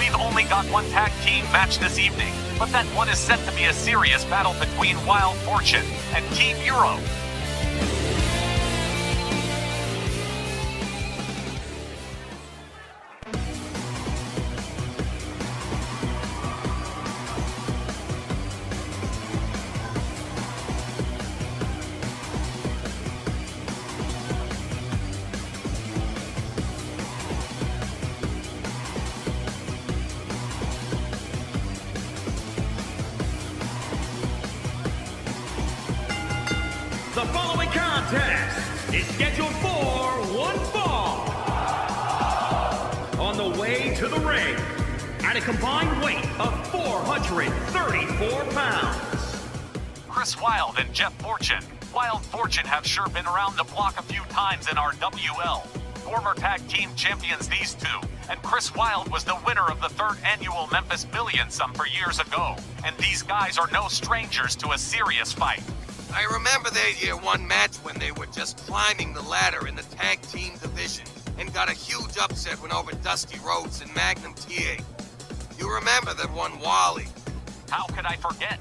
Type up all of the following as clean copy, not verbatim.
We've only got one tag team match this evening, but that one is set to be a serious battle between Wylde Fortune and Team Euro. The following contest is scheduled for one fall. On the way to the ring, at a combined weight of 434 pounds. Kryss Wylde and Jeff Fortune. Wylde Fortune have sure been around the block a few times in RWL. Former tag team champions these two, and Kryss Wylde was the winner of the 3rd annual Memphis Million some for years ago. And these guys are no strangers to a serious fight. I remember their year one match when they were just climbing the ladder in the tag team division and got a huge upset when over Dusty Rhodes and Magnum TA. You remember that one, Wally? How could I forget?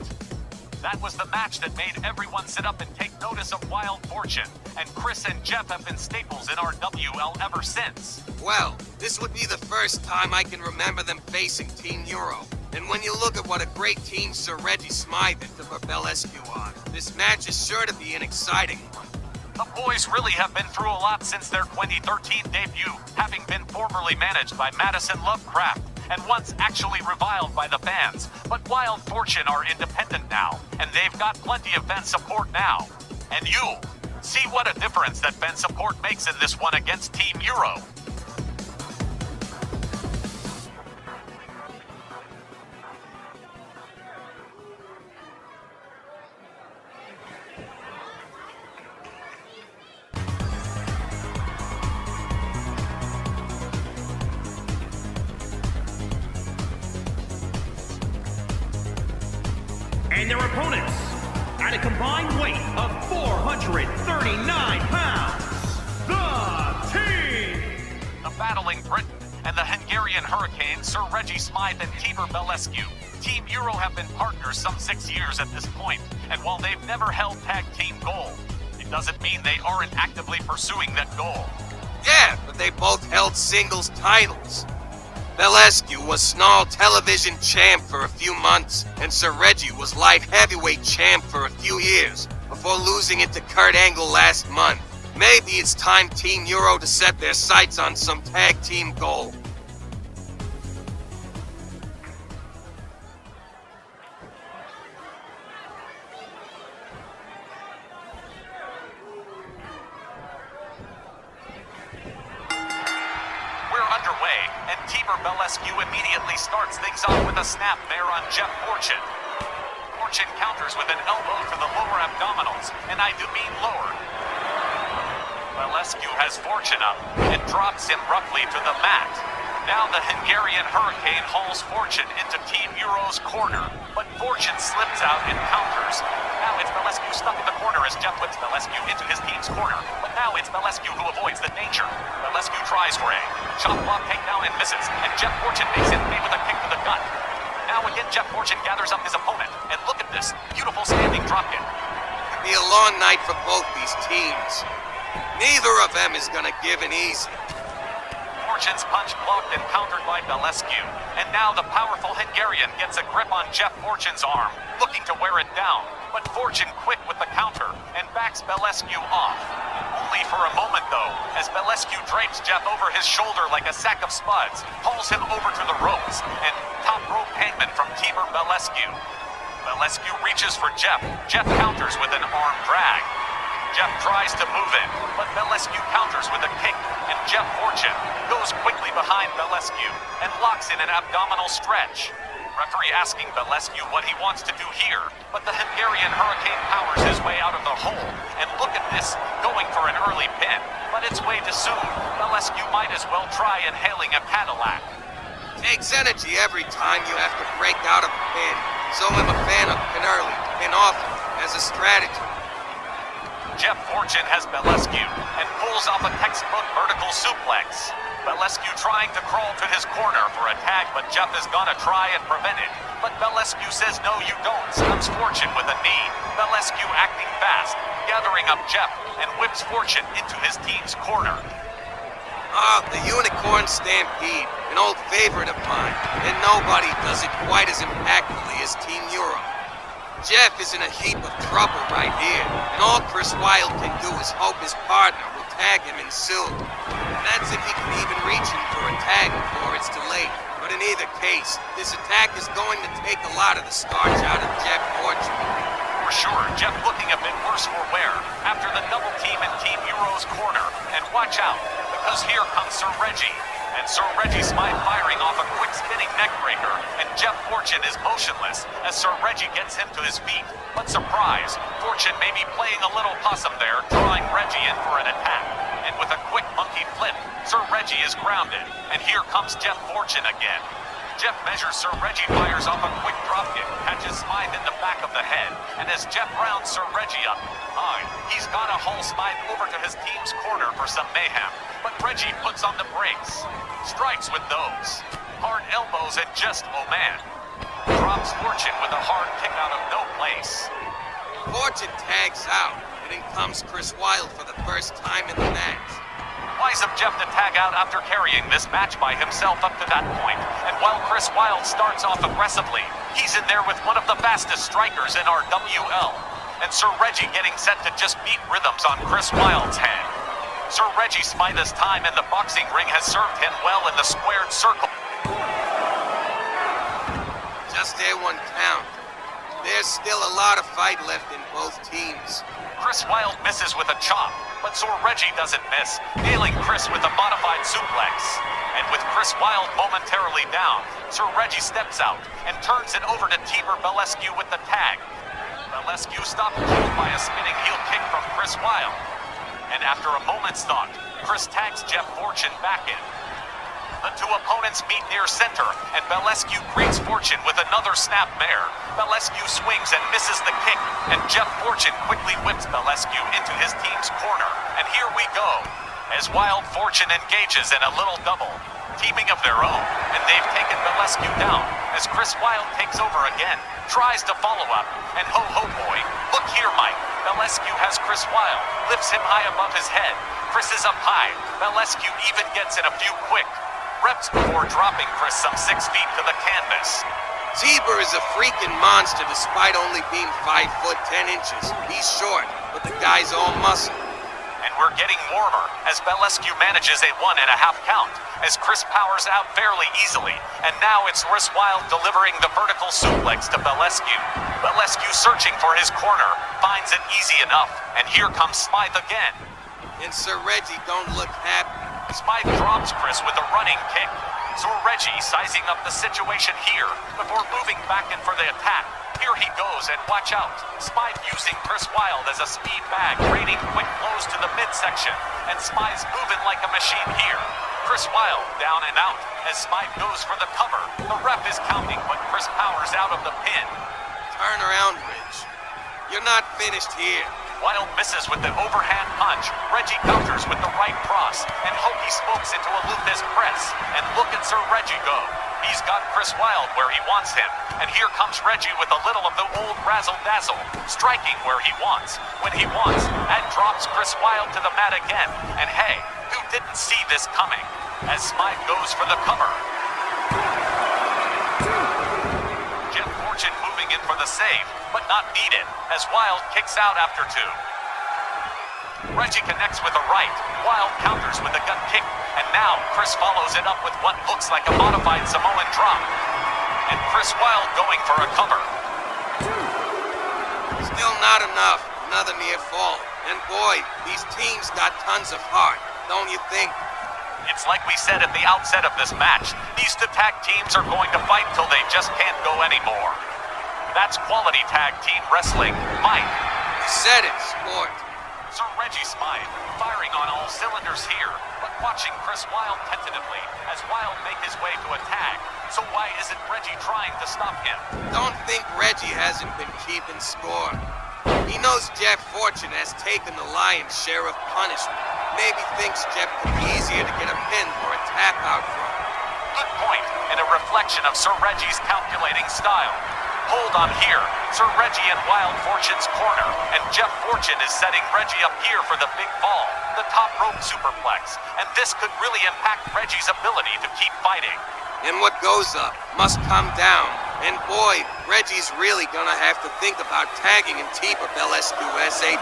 That was the match that made everyone sit up and take notice of Wylde Fortune, and Kryss and Jeff have been staples in RWL ever since. Well, this would be the first time I can remember them facing Team Euro. And when you look at what a great team Sir Reggie Smythe and Tibor Belescu are, this match is sure to be an exciting one. The boys really have been through a lot since their 2013 debut, having been formerly managed by Madison Lovecraft, and once actually reviled by the fans. But Wylde Fortune are independent now, and they've got plenty of fan support now. And you'll see what a difference that fan support makes in this one against Team Euro. And their opponents, at a combined weight of 439 pounds, the team! The battling Britain and the Hungarian Hurricane Sir Reggie Smythe and Tibor Belescu. Team Euro have been partners some 6 years at this point, and while they've never held tag team gold, it doesn't mean they aren't actively pursuing that goal. Yeah, but they both held singles titles. Belescu was Snarl Television champ for a few months, and Sir Reggie was light heavyweight champ for a few years, before losing it to Kurt Angle last month. Maybe it's time Team Euro to set their sights on some tag team gold. Underway, and Tibor Belescu immediately starts things off with a snap there on Jeff Fortune. Fortune counters with an elbow to the lower abdominals, and I do mean lower. Belescu has Fortune up and drops him roughly to the mat. Now the Hungarian Hurricane hauls Fortune into Team Euro's corner, but Fortune slips out and counters. Now it's Belescu stuck in the corner as Jeff whips Belescu into his team's corner, but now it's Belescu who avoids the danger. Belescu tries for a chop block takedown and misses, and Jeff Fortune makes it pay with a kick to the gut. Now again Jeff Fortune gathers up his opponent, and look at this beautiful standing dropkick. It'll be a long night for both these teams. Neither of them is gonna give an easy. Fortune's punch blocked and countered by Belescu, and now the powerful Hungarian gets a grip on Jeff Fortune's arm, looking to wear it down, but Fortune quick with the counter and backs Belescu off. Only for a moment though, as Belescu drapes Jeff over his shoulder like a sack of spuds, hauls him over to the ropes, and top rope hangman from Tibor Belescu. Belescu reaches for Jeff. Jeff counters with an arm drag. Jeff tries to move in, but Belescu counters with a kick, and Jeff Fortune goes quickly behind Belescu and locks in an abdominal stretch. Referee asking Belescu what he wants to do here, but the Hungarian Hurricane powers his way out of the hole, and look at this, going for an early pin, but it's way too soon. Belescu might as well try inhaling a Cadillac. Takes energy every time you have to break out of a pin, so I'm a fan of pin early, pin often, as a strategy. Jeff Fortune has Belescu and pulls off a textbook vertical suplex. Belescu trying to crawl to his corner for a tag, but Jeff is gonna try and prevent it. But Belescu says no you don't, stabs Fortune with a knee. Belescu acting fast, gathering up Jeff, and whips Fortune into his team's corner. The Unicorn Stampede, an old favorite of mine, and nobody does it quite as impactfully as Team Europe. Jeff is in a heap of trouble right here, and all Kryss Wylde can do is hope his partner will tag him in soon. That's if he can even reach him for a tag before it's too late. But in either case, this attack is going to take a lot of the starch out of Jeff Fortune. For sure, Jeff looking a bit worse for wear after the double team in Team Euro's corner. And watch out, because here comes Sir Reggie. And Sir Reggie Smythe firing off a quick spinning neckbreaker, and Jeff Fortune is motionless as Sir Reggie gets him to his feet. But surprise, Fortune may be playing a little possum there, drawing Reggie in for an attack. And with a quick monkey flip, Sir Reggie is grounded, and here comes Jeff Fortune again. Jeff measures Sir Reggie, fires off a quick dropkick, catches Smythe in the back of the head, and as Jeff rounds Sir Reggie up, he's gonna haul Smythe over to his team's corner for some mayhem. But Reggie puts on the brakes, strikes with those. Hard elbows and just, oh man. Drops Fortune with a hard kick out of no place. Fortune tags out, and in comes Kryss Wylde for the first time in the match. Wise of Jeff to tag out after carrying this match by himself up to that point. And while Kryss Wylde starts off aggressively, he's in there with one of the fastest strikers in RWL. And Sir Reggie getting set to just beat rhythms on Kryss Wylde's head. Sir Reggie Smythe's time in the boxing ring has served him well in the squared circle. Just there one count. There's still a lot of fight left in both teams. Kryss Wylde misses with a chop, but Sir Reggie doesn't miss, nailing Kryss with a modified suplex. And with Kryss Wylde momentarily down, Sir Reggie steps out and turns it over to Tibor Belescu with the tag. Belescu stopped cold by a spinning heel kick from Kryss Wylde. And after a moment's thought, Kryss tags Jeff Fortune back in. The two opponents meet near center, and Belescu greets Fortune with another snapmare. Belescu swings and misses the kick, and Jeff Fortune quickly whips Belescu into his team's corner. And here we go, as Wylde Fortune engages in a little double, teaming of their own, and they've taken Belescu down, as Kryss Wylde takes over again, tries to follow up, and ho boy, look here Mike, Belescu has Kryss Wylde, lifts him high above his head, Kryss is up high, Belescu even gets in a few quick reps before dropping Kryss some 6 feet to the canvas. Tibor is a freaking monster despite only being 5 foot 10 inches. He's short, but the guy's all muscle. And we're getting warmer as Belescu manages a 1.5 count as Kryss powers out fairly easily. And now it's Kryss Wylde delivering the vertical suplex to Belescu. Belescu searching for his corner, finds it easy enough. And here comes Smythe again. And Sir Reggie don't look happy. Smythe drops Kryss with a running kick. Sir Reggie sizing up the situation here before moving back in for the attack. Here he goes, and watch out. Smythe using Kryss Wylde as a speed bag, raining quick blows to the midsection. And Smythe's moving like a machine here. Kryss Wylde down and out as Smythe goes for the cover. The ref is counting, but Kryss powers out of the pin. Turn around, Rich. You're not finished here. Wylde misses with the overhand punch. Reggie counters with the right cross, and hokey smokes into a Luthes press. And look at Sir Reggie go. He's got Kryss Wylde where he wants him. And here comes Reggie with a little of the old razzle-dazzle, striking where he wants, when he wants, and drops Kryss Wylde to the mat again. And hey, who didn't see this coming? As Smythe goes for the cover. Jeff Fortune moving in for the save, but not needed, as Wylde kicks out after 2. Reggie connects with a right. Wylde counters with a gut kick, and now Kryss follows it up with what looks like a modified Samoan drop. And Kryss Wylde going for a cover. Still not enough. Another near fall. And boy, these teams got tons of heart, don't you think? It's like we said at the outset of this match. These two tag teams are going to fight till they just can't go anymore. That's quality tag team wrestling. Mike. You said it, sport. Sir Reggie Smythe firing on all cylinders here, but watching Kryss Wylde tentatively as Wylde make his way to a tag. So why isn't Reggie trying to stop him? Don't think Reggie hasn't been keeping score. He knows Jeff Fortune has taken the lion's share of punishment. Maybe thinks Jeff could be easier to get a pin for a tap out from? Good point, and a reflection of Sir Reggie's calculating style. Hold on here. Sir Reggie in Wild Fortune's corner, and Jeff Fortune is setting Reggie up here for the big fall, the top rope superplex, and this could really impact Reggie's ability to keep fighting. And what goes up must come down. And boy, Reggie's really gonna have to think about tagging in Tibor Belescu ASAP.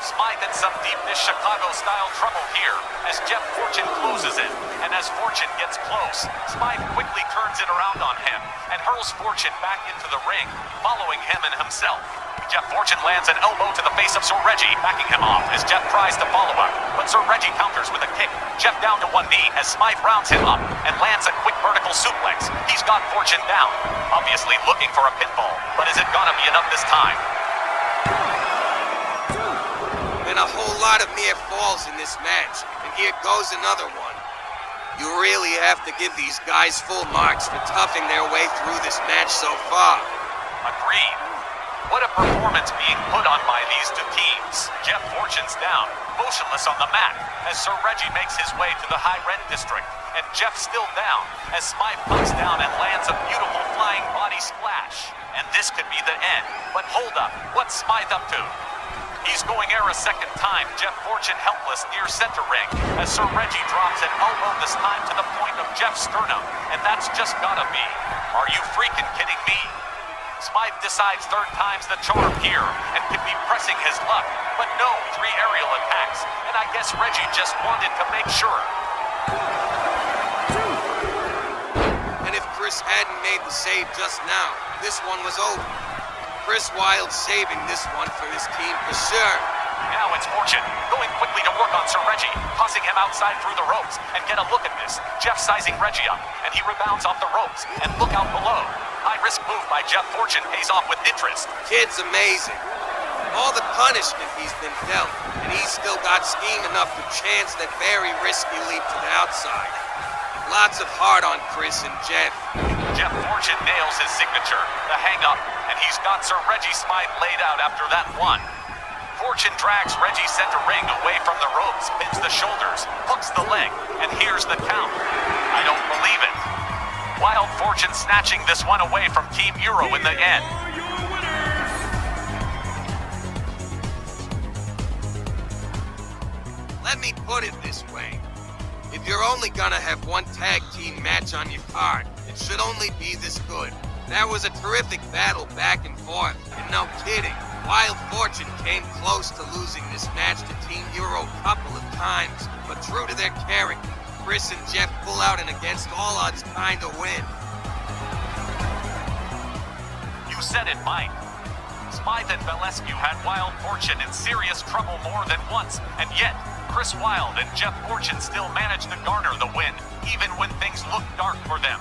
Smythe in some deep-dish Chicago-style trouble here as Jeff Fortune closes it. And as Fortune gets close, Smythe quickly turns it around on him and hurls Fortune back into the ring, following him and himself. Jeff Fortune lands an elbow to the face of Sir Reggie, backing him off as Jeff tries to follow up. But Sir Reggie counters with a kick. Jeff down to one knee as Smythe rounds him up and lands a quick vertical suplex. He's got Fortune down, obviously looking for a pinfall. But is it gonna be enough this time? And a whole lot of near falls in this match, and here goes another one. You really have to give these guys full marks for toughing their way through this match so far. Agreed. What a performance being put on by these two teams. Jeff Fortune's down, motionless on the mat, as Sir Reggie makes his way to the high rent district, and Jeff's still down, as Smythe comes down and lands a beautiful flying body splash. And this could be the end, but hold up, what's Smythe up to? He's going air a second time, Jeff Fortune helpless near center ring, as Sir Reggie drops an elbow this time to the point of Jeff's sternum, and that's just gotta be. Are you freaking kidding me? Smythe decides third time's the charm here, and could be pressing his luck, but no, 3 aerial attacks, and I guess Reggie just wanted to make sure. And if Kryss hadn't made the save just now, this one was over. Kryss Wylde saving this one for his team for sure. Now it's Fortune, going quickly to work on Sir Reggie, tossing him outside through the ropes, and get a look at this. Jeff sizing Reggie up, and he rebounds off the ropes, and look out below. High-risk move by Jeff Fortune pays off with interest. Kid's amazing. All the punishment he's been dealt, and he's still got steam enough to chance that very risky leap to the outside. Lots of heart on Kryss and Jeff. Jeff Fortune nails his signature, the hang-up, and he's got Sir Reggie Smythe laid out after that one. Fortune drags Reggie center ring away from the ropes, pins the shoulders, hooks the leg, and here's the count. I don't believe it. Wild Fortune snatching this one away from Team Euro in the end. Let me put it this way. If you're only gonna have one tag team match on your card, it should only be this good. That was a terrific battle back and forth, and no kidding, Wild Fortune came close to losing this match to Team Euro a couple of times, but true to their character, Kryss and Jeff pull out an against all odds kind of win. You said it, Mike. Smythe and Belescu had Wild Fortune in serious trouble more than once, and yet, Kryss Wylde and Jeff Fortune still managed to garner the win, even when things looked dark for them.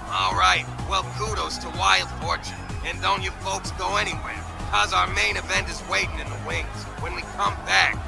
Alright, well kudos to Wild Fortune, and don't you folks go anywhere, cause our main event is waiting in the wings. When we come back,